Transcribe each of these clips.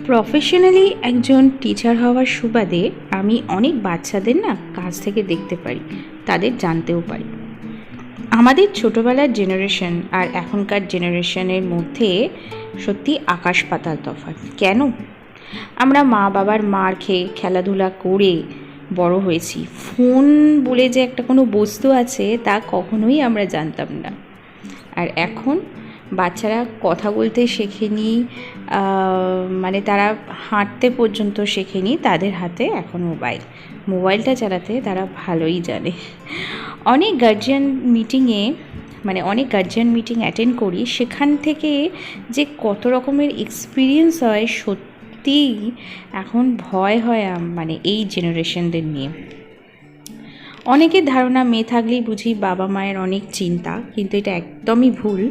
Professionally একজন teacher হওয়ার সুবাদে আমি অনেক বাচ্চাদের কাছ থেকে দেখতে পারি, তাদের জানতেও পারি। আমাদের ছোটোবেলার জেনারেশন আর এখনকার জেনারেশনের মধ্যে সত্যি আকাশ পাতাল তফাৎ। কেন? আমরা মা বাবার মার খেয়ে খেলাধুলা করে বড় হয়েছি। ফোন বলে যে একটা কোনো বস্তু আছে তা কখনোই আমরা জানতাম না। আর এখন বাচ্চারা কথা বলতে শেখেনি, মানে তারা হাঁটতে পর্যন্ত শেখেনি, তাদের হাতে এখন মোবাইলটা চালাতে তারা ভালোই জানে। অনেক গার্জিয়ান মিটিং অ্যাটেন্ড করি, সেখান থেকে যে কত রকমের এক্সপিরিয়েন্স হয়, সত্যিই এখন ভয় হয় এই জেনারেশনদের নিয়ে। অনেকের ধারণা মেয়ে থাকলেই বুঝি বাবা মায়ের অনেক চিন্তা, কিন্তু এটা একদমই ভুল।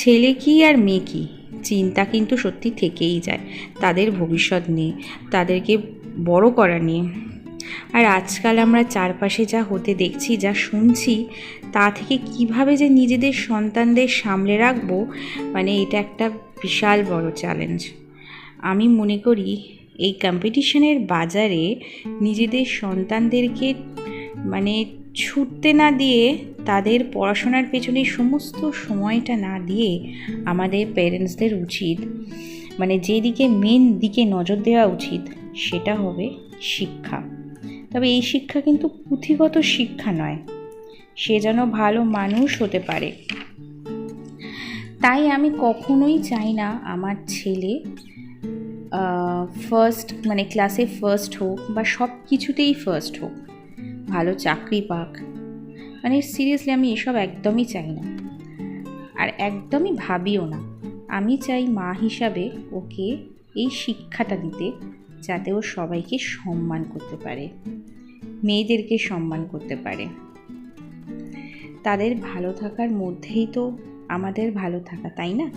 ছেলে কি আর মেয়ে কি, চিন্তা কিন্তু সত্যি থেকেই যায় তাদের ভবিষ্যৎ নিয়ে, তাদেরকে বড় করা নিয়ে। আর আজকাল আমরা চারপাশে যা হতে দেখছি, যা শুনছি, তা থেকে কিভাবে যে নিজেদের সন্তানদের সামলে রাখবো, এটা একটা বিশাল বড় চ্যালেঞ্জ। আমি মনে করি এই কম্পিটিশনের বাজারে নিজেদের সন্তানদেরকে ছুটতে না দিয়ে, তাদের পড়াশোনার পেছনে সমস্ত সময়টা না দিয়ে আমাদের প্যারেন্টসদের উচিত যেদিকে মেন দিকে নজর দেওয়া উচিত সেটা হবে শিক্ষা। তবে এই শিক্ষা কিন্তু পুঁথিগত শিক্ষা নয়, সে যেন ভালো মানুষ হতে পারে। তাই আমি কখনোই চাই না আমার ছেলে ক্লাসে ফার্স্ট হোক বা সব কিছুতেই ফার্স্ট হোক, ভালো চাকরি পাক। সিরিয়াসলি আমি এসব একদমই চাই না, আর একদমই ভাবিও না। আমি চাই মা হিসাবে ওকে এই শিক্ষাটা দিতে, যাতে ও সবাইকে সম্মান করতে পারে, মেয়েদেরকে সম্মান করতে পারে। তাদের ভালো থাকার মধ্যেই তো আমাদের ভালো থাকা, তাই না?